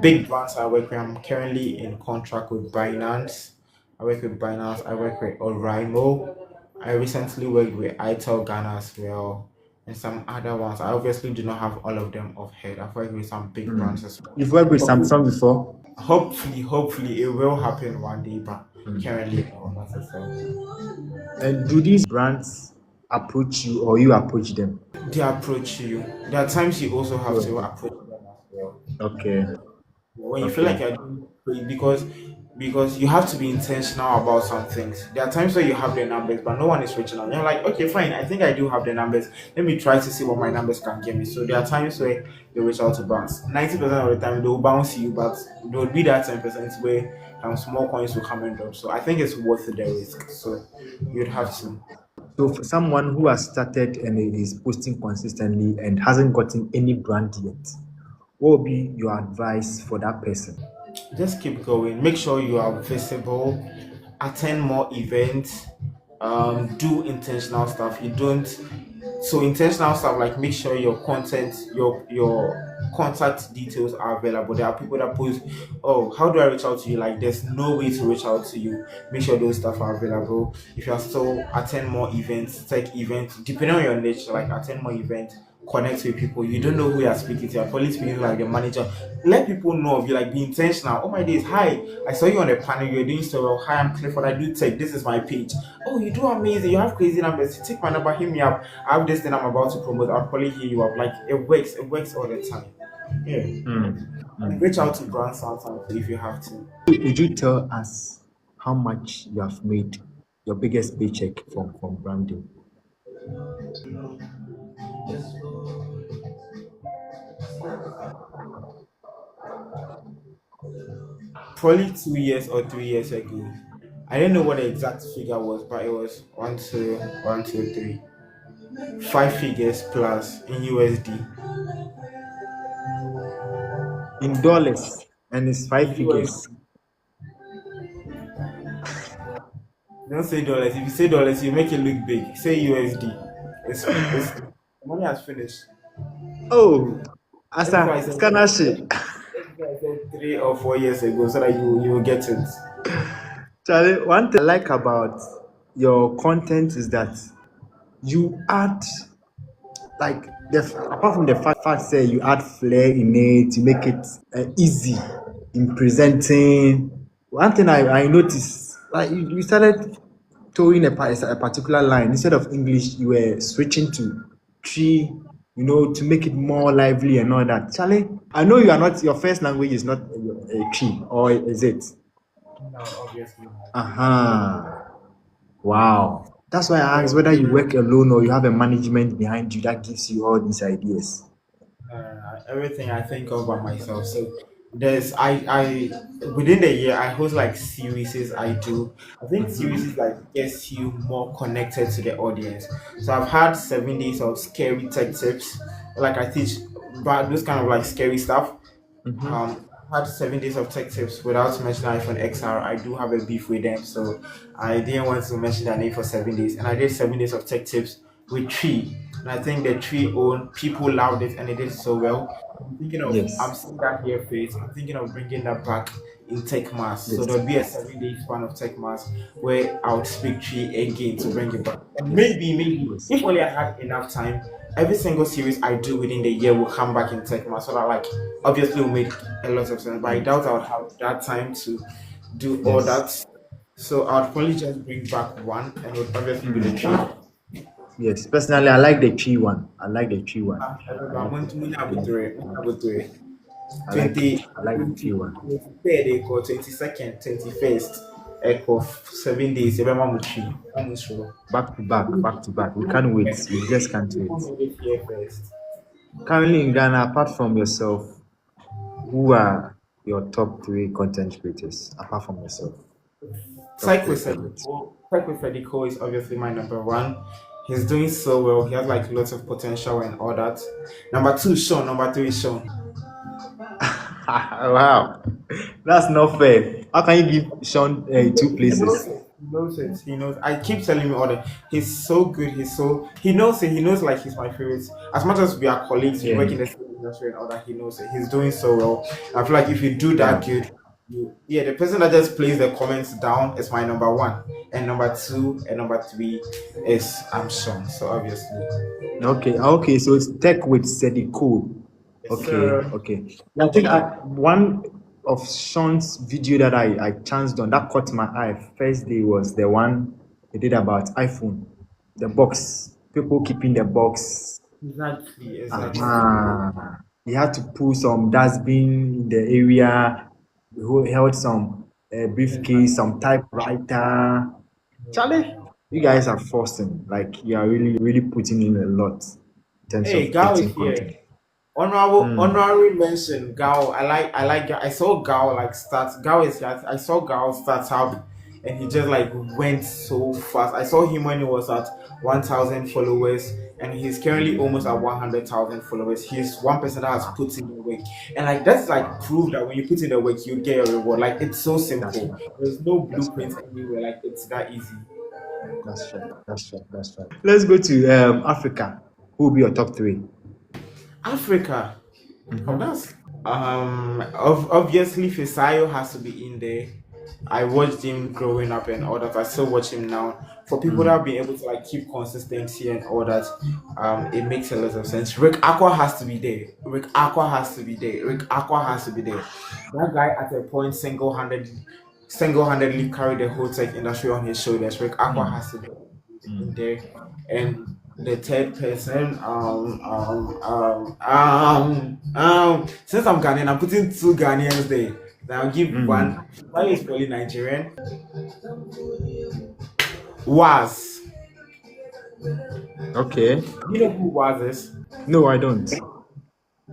Speaker 1: Big brands I work with. I'm currently in contract with Binance. I work with Binance. I work with Orimo. I recently worked with ITEL Ghana as well, and some other ones. I obviously do not have all of them off head. I've worked with some big
Speaker 2: Hmm.
Speaker 1: brands as well.
Speaker 2: You've worked with Samsung before?
Speaker 1: Hopefully, it will happen one day, but currently, no, not as well.
Speaker 2: And do these brands approach you or you approach them?
Speaker 1: They approach you. There are times you also have to
Speaker 2: Okay.
Speaker 1: approach them as well.
Speaker 2: Okay.
Speaker 1: When you feel
Speaker 2: Okay.
Speaker 1: like you're doing great, because you have to be intentional about some things. There are times where you have the numbers, but no one is reaching out. You're like, okay, fine, I think I do have the numbers. Let me try to see what my numbers can give me. So there are times where they reach out to banks. 90% of the time they will bounce you, but there will be that 10% where small coins will come and drop. So I think it's worth the risk. So you'd have to.
Speaker 2: So for someone who has started and is posting consistently and hasn't gotten any brand yet, what would be your advice for that person?
Speaker 1: Just keep going. Make sure you are visible. Attend more events. Do intentional stuff. You don't. So intentional stuff like make sure your content, your contact details are available. There are people that post, "Oh, how do I reach out to you?" Like there's no way to reach out to you. Make sure those stuff are available. If you are still attend more events, tech events, depending on your niche, like attend more events, connect with people. You don't know who you're speaking to. You're probably speaking to, like the manager. Let people know of you, like be intentional. Oh my days, hi, I saw you on the panel, you're doing so well. Hi, I'm Clifford, I do tech. This is my page. Oh, you do amazing. You have crazy numbers. You take my number, hit me up. I have this thing I'm about to promote. I'll probably hear you up. Like it works all the time. Yeah.
Speaker 2: Hmm.
Speaker 1: And reach out to brands sometimes if you have to.
Speaker 2: Would you tell us how much you have made, your biggest paycheck from branding?
Speaker 1: Probably 2 years or 3 years ago. I didn't know what the exact figure was, but it was one, two, one, two, three. 5 figures plus in USD.
Speaker 2: In dollars, and it's five figures.
Speaker 1: USD. Don't say dollars. If you say dollars, you make it look big. Say USD. It's the money has finished.
Speaker 2: Oh,
Speaker 1: That's why I
Speaker 2: Asa,
Speaker 1: said
Speaker 2: scanner shit.
Speaker 1: that's why I said 3 or 4 years ago, so that you will get it.
Speaker 2: Charlie, one thing I like about your content is that you add, like, apart from the fact that you add flair in it, you make it easy in presenting. One thing I noticed, like you started towing a particular line instead of English, you were switching to tree, to make it more lively and all that. Charlie, I know you are not, your first language is not a tree, or is it?
Speaker 1: No, obviously not.
Speaker 2: Uh-huh. Wow. That's why I asked
Speaker 1: So
Speaker 2: whether you work alone or you have a management behind you that gives you all these ideas.
Speaker 1: everything I think of by myself. So there's I within the year I host like series I do. I think series like gets you more connected to the audience. So I've had 7 days of scary tech tips. Like I teach but those kind of like scary stuff.
Speaker 2: Mm-hmm.
Speaker 1: Had 7 days of tech tips without mentioning iPhone XR. I do have a beef with them, so I didn't want to mention their name for 7 days. And I did 7 days of tech tips with Tree, and I think the Tree own people loved it and it did so well. I'm
Speaker 2: Yes.
Speaker 1: seeing that here face. I'm thinking of bringing that back in Tech Mass. So
Speaker 2: Yes.
Speaker 1: there'll be a 7 day span of Tech Mass where I would speak Tree again to bring it back. And
Speaker 2: Yes.
Speaker 1: maybe
Speaker 2: Yes.
Speaker 1: if only I had enough time, every single series I do within the year will come back in Tech Mass. So that like obviously will make a lot of sense. But I doubt I'll have that time to do all
Speaker 2: Yes.
Speaker 1: that. So I'll probably just bring back one and it would obviously be the Tree.
Speaker 2: Yes. Personally, I like the tree one. I like the tree one. I
Speaker 1: I
Speaker 2: like
Speaker 1: want
Speaker 2: it.
Speaker 1: to win
Speaker 2: Yeah.
Speaker 1: with
Speaker 2: I like it.
Speaker 1: it.
Speaker 2: I like it.
Speaker 1: 20,
Speaker 2: I like the tree
Speaker 1: 20,
Speaker 2: one.
Speaker 1: 23rd, they go 22nd, 21st. Echo 7 days. Every month, I'm sure.
Speaker 2: Back to back, back to back. We can't wait. We just can't wait.
Speaker 1: Here first.
Speaker 2: Currently in Ghana, apart from yourself, who are your top three content creators apart from yourself? Top three favorites.
Speaker 1: Psycho is obviously my number one. He's doing so well. He has like lots of potential and all that. Number two, Sean. Number three, Sean.
Speaker 2: Wow, that's not fair. How can you give Sean two
Speaker 1: He knows
Speaker 2: places?
Speaker 1: it. He knows it. He knows. I keep telling me all that. He's so good. He's so. He knows it. He knows like he's my favorite. As much as we are colleagues, we
Speaker 2: Yeah,
Speaker 1: work in the same industry and all that. He knows it. He's doing so well. I feel like if you do
Speaker 2: yeah.
Speaker 1: that good, yeah, the person that just plays the comments down is my number one, and number two and number three is Sean. So obviously,
Speaker 2: Okay, okay. So it's tech with Sedi Cool.
Speaker 1: yes,
Speaker 2: Okay,
Speaker 1: sir.
Speaker 2: okay. I think one of Sean's video that I chanced on that caught my eye first day was the one he did about iPhone, the box, people keeping the box.
Speaker 1: Exactly, exactly.
Speaker 2: He had to pull some dustbin in the area, who held some briefcase,
Speaker 1: Exactly.
Speaker 2: some typewriter. Charlie, you guys are forcing, like you are really, really putting in a lot in terms
Speaker 1: Hey,
Speaker 2: of
Speaker 1: Gal is
Speaker 2: creating
Speaker 1: here.
Speaker 2: content. Hmm.
Speaker 1: Honorary mention, Gao. I like Gao. I saw Gao like start. Gao is here. I saw Gao start out, and he just like went so fast. I saw him when he was at 1,000 followers, and he's currently almost at 100,000 followers. He's one person that has
Speaker 2: Wow,
Speaker 1: put in the work, and like that's like proof that when you put in the work, you get your reward. Like it's so
Speaker 2: that's
Speaker 1: simple.
Speaker 2: right.
Speaker 1: There's no
Speaker 2: That's right.
Speaker 1: blueprint anywhere. Like it's that easy.
Speaker 2: That's right. That's right. That's right. Let's go to Africa. Who will be your top three?
Speaker 1: Africa. Oh,
Speaker 2: Mm-hmm.
Speaker 1: that's obviously Fisayo has to be in there. I watched him growing up and all that. I still watch him now. For people that have been able to like keep consistency and all that, it makes a lot of sense. Rick Aqua has to be there. Rick Aqua has to be there. Rick Aqua has to be there. That guy at a point single-handedly carried the whole tech industry on his shoulders. Rick Aqua
Speaker 2: Mm,
Speaker 1: has to be in
Speaker 2: mm,
Speaker 1: there. And the third person, since I'm Ghanaian, I'm putting two Ghanaians there. Then I'll give one.
Speaker 2: mm.
Speaker 1: Why is probably Nigerian? Was.
Speaker 2: Okay.
Speaker 1: You know who Was is?
Speaker 2: No, I don't.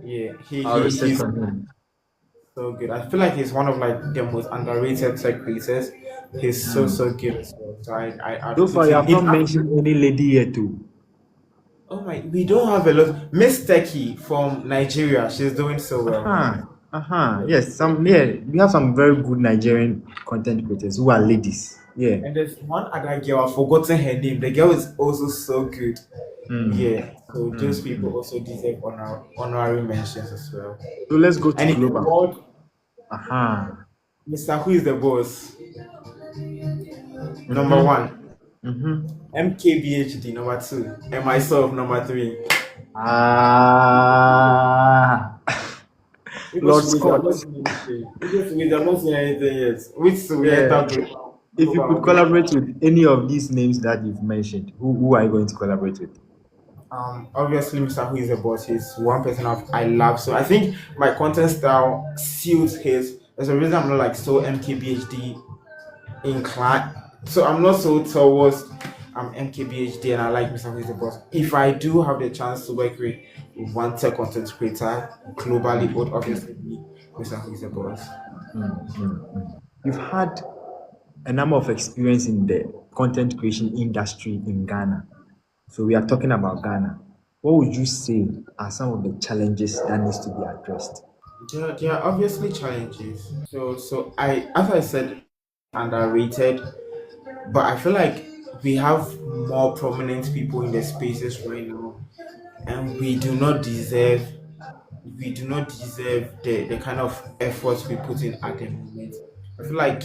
Speaker 1: Yeah,
Speaker 2: I'll research
Speaker 1: he's
Speaker 2: on him.
Speaker 1: so good. I feel like he's one of like the most underrated tech creators. He's so
Speaker 2: Mm.
Speaker 1: good as well. So I'd
Speaker 2: So
Speaker 1: put
Speaker 2: far, you
Speaker 1: him
Speaker 2: have
Speaker 1: in.
Speaker 2: not mentioned any lady yet, too.
Speaker 1: Oh my, we don't have a lot. Miss Techie from Nigeria, she's doing so well.
Speaker 2: Uh-huh. Uh-huh. Yes, we have some very good Nigerian content creators who are ladies. Yeah.
Speaker 1: And there's one other girl, I've forgotten her name. The girl is also so good.
Speaker 2: Mm,
Speaker 1: Yeah, so those
Speaker 2: mm,
Speaker 1: people
Speaker 2: mm.
Speaker 1: also deserve honorary mentions as well.
Speaker 2: So let's go to
Speaker 1: And in the
Speaker 2: global.
Speaker 1: world,
Speaker 2: Uh-huh.
Speaker 1: Mr. Who is the boss? Number
Speaker 2: Mm-hmm.
Speaker 1: one,
Speaker 2: Mm-hmm.
Speaker 1: MKBHD, number two, and myself, number three.
Speaker 2: Ah,
Speaker 1: People
Speaker 2: Lord
Speaker 1: should wait, I'm
Speaker 2: Scott.
Speaker 1: not saying anything. People should wait, I'm not saying anything yet. Wait till we
Speaker 2: Yeah.
Speaker 1: enter
Speaker 2: If you could
Speaker 1: global.
Speaker 2: collaborate with any of these names that you've mentioned, who are you going to collaborate with?
Speaker 1: Obviously, Mr. Who is the boss? He's one person I love. So I think my content style suits his. There's a reason I'm not like so MKBHD inclined. So I'm not so towards MKBHD and I like Mr. Who is the boss. If I do have the chance to work with one tech content creator globally, it would obviously be Mr. Who is the boss.
Speaker 2: Mm, mm, mm. You've had a number of experience in the content creation industry in Ghana. So we are talking about Ghana. What would you say are some of the challenges that needs to be addressed?
Speaker 1: There are obviously challenges. So I, as I said, underrated. But I feel like we have more prominent people in the spaces right now, and we do not deserve the kind of efforts we put in at the moment. I feel like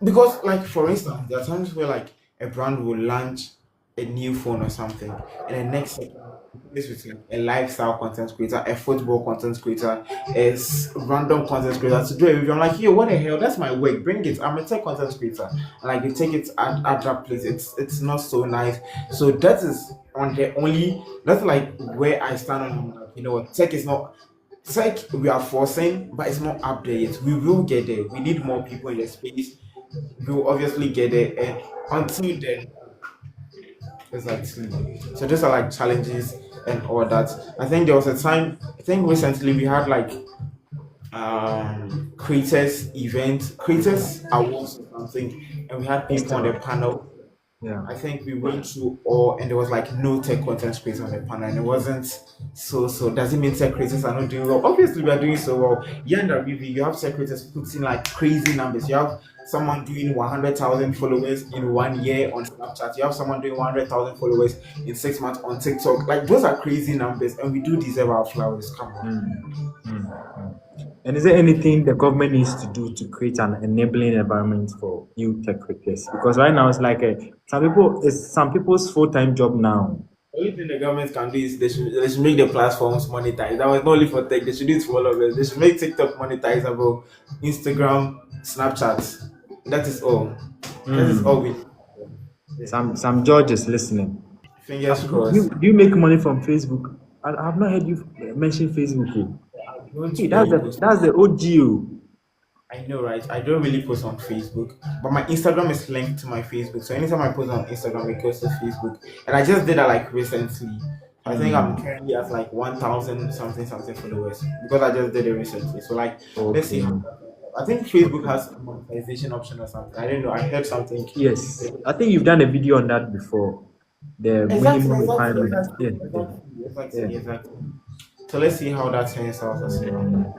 Speaker 1: because like for instance, there are times where like a brand will launch a new phone or something, and the next second this with like a lifestyle content creator, a football content creator, random content creator to do a review. I'm like, yo, what the hell? That's my work. Bring it. I'm a tech content creator. And like they take it at that place. It's not so nice. So that is on the only that's like where I stand on like, you know what, tech is not tech we are forcing, but it's not up there yet. We will get there. We need more people in the space. we will obviously get it. And until then, exactly. So those are like challenges and all that. I think there was a time. I think recently we had like creators awards or something, and we had people on the
Speaker 2: Festival.
Speaker 1: panel.
Speaker 2: Yeah.
Speaker 1: I think we went through all, and there was like no tech content creators on the panel, and it wasn't so. Does it mean tech creators are not doing well? Obviously, we are doing so well. Yeah, in the review, you have tech creators putting like crazy numbers. You have someone doing 100,000 followers in 1 year on Snapchat. You have someone doing 100,000 followers in 6 months on TikTok. Like those are crazy numbers, and we do deserve our flowers. Come on.
Speaker 2: And is there anything the government needs to do to create an enabling environment for you tech creators? Because right now it's like it's some people's full-time job now.
Speaker 1: The only thing the government can do is they should make the platforms monetized. That was not only for tech, they should do it for all of us. They should make TikTok monetizable, Instagram, Snapchat. That is all. That is all we
Speaker 2: Some judge is listening.
Speaker 1: fingers
Speaker 2: You
Speaker 1: crossed.
Speaker 2: do you make money from Facebook? I have not heard you mention Facebook. Oh.
Speaker 1: I don't
Speaker 2: Hey,
Speaker 1: really post.
Speaker 2: that's the OG. Oh.
Speaker 1: I know, right? I don't really post on Facebook, but my Instagram is linked to my Facebook. So anytime I post on Instagram, it goes to Facebook. And I just did that like recently. I think I'm currently at like 1,000 something something followers because I just did it recently. So like, let's see
Speaker 2: Okay.
Speaker 1: how. I think Facebook has a monetization option or something. I don't know. I heard something.
Speaker 2: Yes, I think you've done a video on that before. The
Speaker 1: Exactly,
Speaker 2: minimum
Speaker 1: exactly,
Speaker 2: requirement.
Speaker 1: exactly,
Speaker 2: Yeah, yeah,
Speaker 1: exactly,
Speaker 2: yeah.
Speaker 1: exactly, exactly. So let's see how that turns out as well.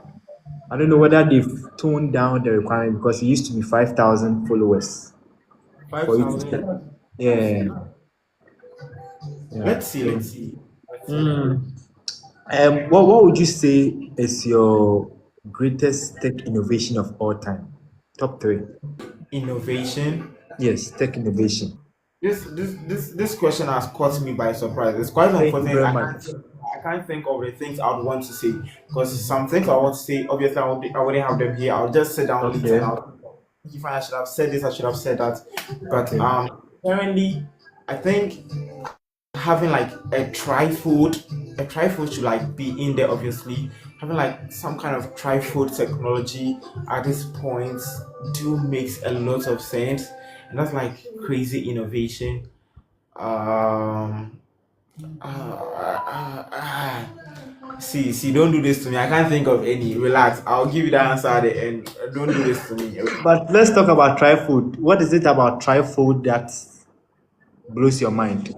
Speaker 2: I don't know whether they've toned down the requirement because it used to be 5,000 followers
Speaker 1: Five
Speaker 2: for you to start.
Speaker 1: thousand.
Speaker 2: Yeah, yeah.
Speaker 1: Let's see, let's see. Let's see.
Speaker 2: Mm. What would you say is your greatest tech innovation of all time? Top three.
Speaker 1: Innovation.
Speaker 2: Yes, tech innovation.
Speaker 1: This question has caught me by surprise. It's quite
Speaker 2: Thank you
Speaker 1: unfortunate.
Speaker 2: very
Speaker 1: I
Speaker 2: much.
Speaker 1: can't I can't think of the things I would want to say because some things I want to say. Obviously, I wouldn't have them here. I'll just sit down later and
Speaker 2: Okay,
Speaker 1: I'll if I should have said this, I should have said that. But
Speaker 2: okay.
Speaker 1: currently, I think having like a tri-food should like be in there. Obviously, having like some kind of tri-food technology at this point do makes a lot of sense, and that's like crazy innovation. Um, see, don't do this to me. I can't think of any. Relax. I'll give you the answer at the end. Don't do this to me.
Speaker 2: But let's talk about tri-food. What is it about tri-food that blows your mind?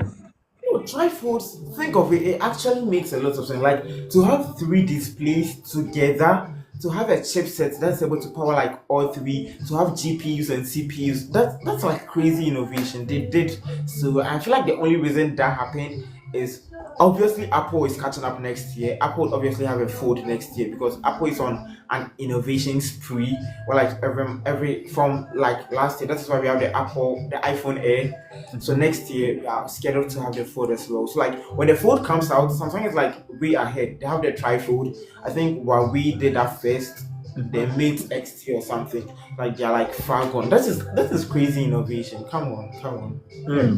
Speaker 1: No, try foods. Think of it. It actually makes a lot of sense. Like to have three displays together, to have a chipset that's able to power like all three, to have GPUs and CPUs. That's like crazy innovation. They did. So I feel like the only reason that happened is obviously Apple is catching up next year. Apple will obviously have a fold next year because Apple is on an innovation spree. Well, like every from like last year. That is why we have the iPhone Air. So next year we are scheduled to have the fold as well. So like when the fold comes out, Samsung is like way ahead. They have the tri-fold. I think while we did that first, they made XT or something. Like they're like far gone. That is crazy innovation. Come on, come on. Yeah.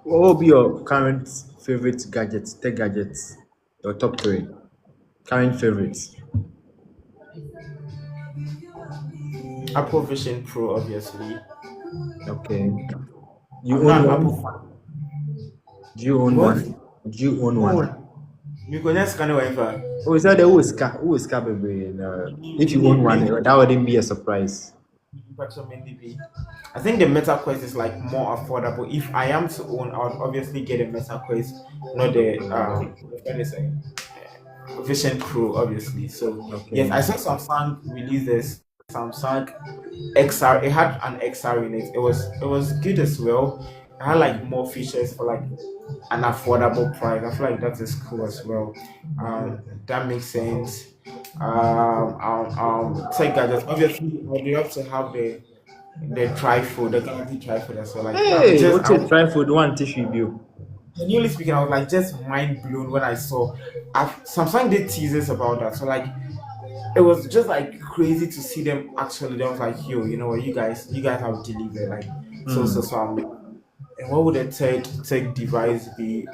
Speaker 2: What will be your current favorite gadgets, tech gadgets? Your top three current favorites.
Speaker 1: Apple Vision Pro, obviously.
Speaker 2: Okay. You
Speaker 1: I'm not
Speaker 2: own
Speaker 1: an
Speaker 2: one?
Speaker 1: Apple fan.
Speaker 2: Do you own
Speaker 1: What?
Speaker 2: one? Do you own one?
Speaker 1: Oh, you can just scan it.
Speaker 2: Oh, is that the who is baby? If you own one, that wouldn't be a surprise.
Speaker 1: I think the Meta Quest is like more affordable. If I am to own, I would obviously get a Meta Quest, not the what is it? Vision Pro, obviously. So yes,
Speaker 2: Okay.
Speaker 1: I saw Samsung release this Samsung XR. It had an XR in it. It was good as well. It had like more features for like an affordable price. I feel like that is cool as well. That makes sense. Tech gadgets. Obviously, I do have to have the tri-food, the guaranteed tri-food as well. Like
Speaker 2: Hey, what's it? Try food one tissue view.
Speaker 1: genuinely speaking, I was like just mind blown when I saw. Samsung did teasers about that, so like it was just like crazy to see them actually. They was like, yo, you know what, you guys have delivered. Like so. And what would a tech device be?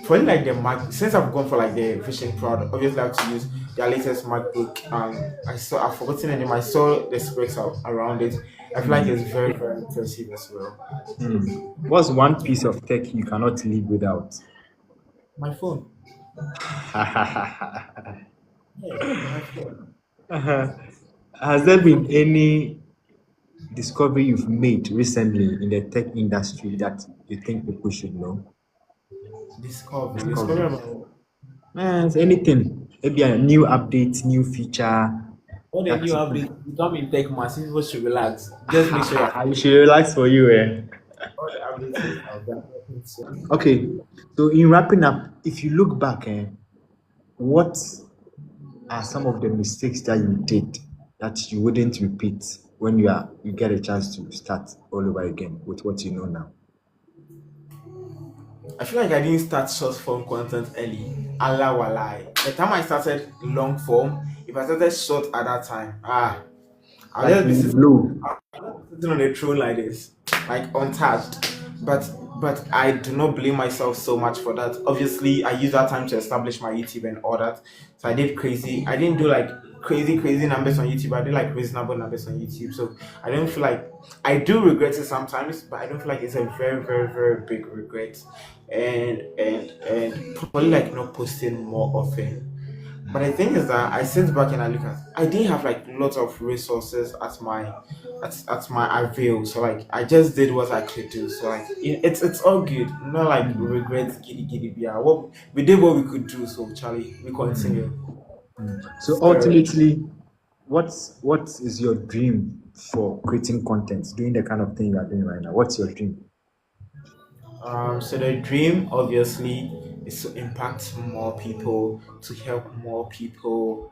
Speaker 1: Probably like the Mac. Since I've gone for like the Vision Pro, obviously I have to use their latest MacBook. I've forgotten the name. I saw the specs around it. I feel like
Speaker 2: Hmm.
Speaker 1: it's very, very impressive as well.
Speaker 2: Hmm. What's one piece of tech you cannot live without?
Speaker 1: My phone. Yeah, my phone.
Speaker 2: Has there been any discovery you've made recently in the tech industry that you think people should know?
Speaker 1: Discovery. Discovery
Speaker 2: Discovery.
Speaker 1: about
Speaker 2: It's anything. Maybe a new update, new feature
Speaker 1: all the
Speaker 2: that
Speaker 1: new
Speaker 2: you think.
Speaker 1: updates. Become in tech massive. People should relax. Just make sure you're
Speaker 2: You should relax for you, eh?
Speaker 1: all the updates you have. They're working
Speaker 2: Okay, so in wrapping up, if you look back, what are some of the mistakes that you did that you wouldn't repeat when you get a chance to start all over again with what you know now?
Speaker 1: I feel like I didn't start short form content early. Allah walai. The time I started long form, if I started short at that time, I'll
Speaker 2: Like
Speaker 1: just be
Speaker 2: you
Speaker 1: sitting,
Speaker 2: blow.
Speaker 1: sitting on a throne like this, like untouched. But I do not blame myself so much for that. Obviously, I used that time to establish my YouTube and all that. So I did crazy. I didn't do like crazy numbers on YouTube. I did like reasonable numbers on YouTube. So I don't feel like I do regret it sometimes, but I don't feel like it's a very big regret. And probably like not posting more often. But the thing is that I sit back and I look at I didn't have like lots of resources at my avail. So like I just did what I could do. So like it's all good. Not like
Speaker 2: Mm,
Speaker 1: regrets giddy. Yeah. What we did what we could do, so Charlie, we
Speaker 2: mm,
Speaker 1: continue.
Speaker 2: So
Speaker 1: So
Speaker 2: ultimately, what is your dream for creating content, doing the kind of thing you are doing right now? What's your dream?
Speaker 1: so the dream obviously is to impact more people, to help more people,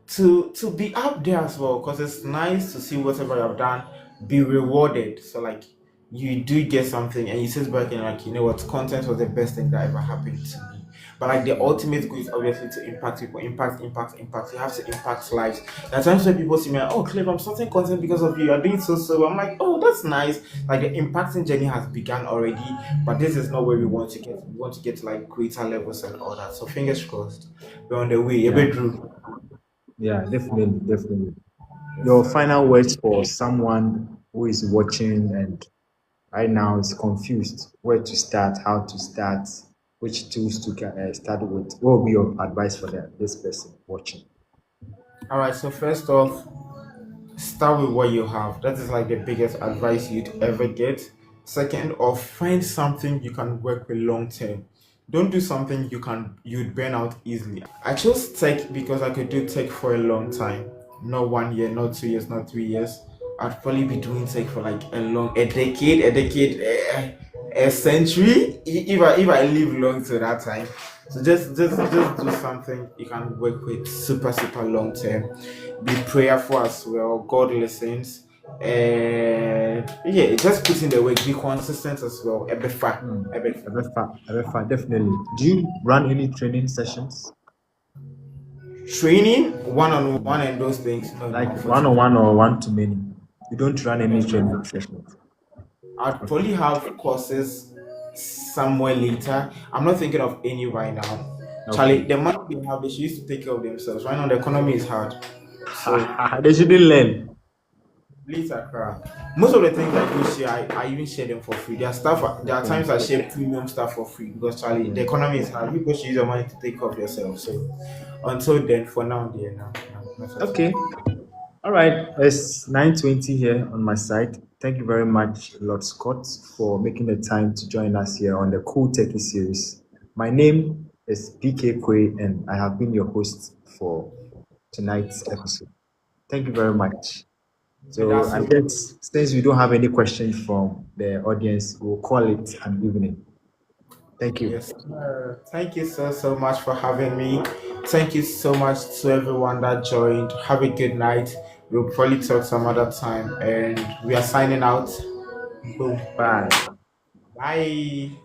Speaker 1: to be up there as well, because it's nice to see whatever you've done be rewarded. So like you do get something and you sit back and like, you know what, content was the best thing that ever happened to me. But like the ultimate goal is obviously to impact people, impact. You have to impact lives. There are times when people see me like, oh Cliff, I'm starting content because of you, you're doing so. I'm like, oh, that's nice. Like the impacting journey has begun already, but this is not where we want to get. We want to get to like greater levels and all that. So fingers crossed, we're on the way. A
Speaker 2: Yeah,
Speaker 1: bit Drew.
Speaker 2: yeah, definitely, definitely.
Speaker 1: Yes,
Speaker 2: Your
Speaker 1: sir.
Speaker 2: final words for someone who is watching and right now is confused where to start, how to start, which tools to start with. What will be your advice for this person watching?
Speaker 1: All right. So first off, start with what you have. That is like the biggest advice you'd ever get. Second off, find something you can work with long term. Don't do something you'd burn out easily. I chose tech because I could do tech for a long time. Not 1 year, not 2 years, not 3 years. I'd probably be doing tech for like a decade, a century. If I live long to that time. So just do something you can work with super long term. Be prayerful as well. God listens. And yeah, just put in the work. Be consistent as well. Ebefa,
Speaker 2: Hmm.
Speaker 1: ebefa.
Speaker 2: Abefa, definitely. Do you run any training sessions?
Speaker 1: Training one on one and those things. No,
Speaker 2: Like one on
Speaker 1: unfortunately.
Speaker 2: one or one to many? You don't run any training sessions.
Speaker 1: I'd
Speaker 2: Okay.
Speaker 1: probably have courses somewhere later. I'm not thinking of any right now.
Speaker 2: Okay.
Speaker 1: Charlie, the money they have, they should used to take care of themselves. Right now, the economy is hard. So
Speaker 2: They shouldn't learn.
Speaker 1: later, crap. Most of the things I do share, I even share them for free. There are stuff. There are
Speaker 2: Okay.
Speaker 1: times I share premium stuff for free because Charlie,
Speaker 2: Okay.
Speaker 1: the economy is hard. You should use your money to take care of yourself. So until then, for now, dear, no, not at all.
Speaker 2: Okay. All right. It's 9:20 here on my side. Thank you very much, Lord Scott, for making the time to join us here on the Cool Techie series. My name is PK Kwe, and I have been your host for tonight's episode. Thank you very much.
Speaker 1: And
Speaker 2: So
Speaker 1: that's
Speaker 2: I
Speaker 1: it.
Speaker 2: guess since we don't have any questions from the audience, we'll call it an evening. Thank you.
Speaker 1: Yes, sir. Thank you so much for having me. Thank you so much to everyone that joined. Have a good night. We'll probably talk some other time. And we are signing out. Boom.
Speaker 2: Bye.
Speaker 1: Bye.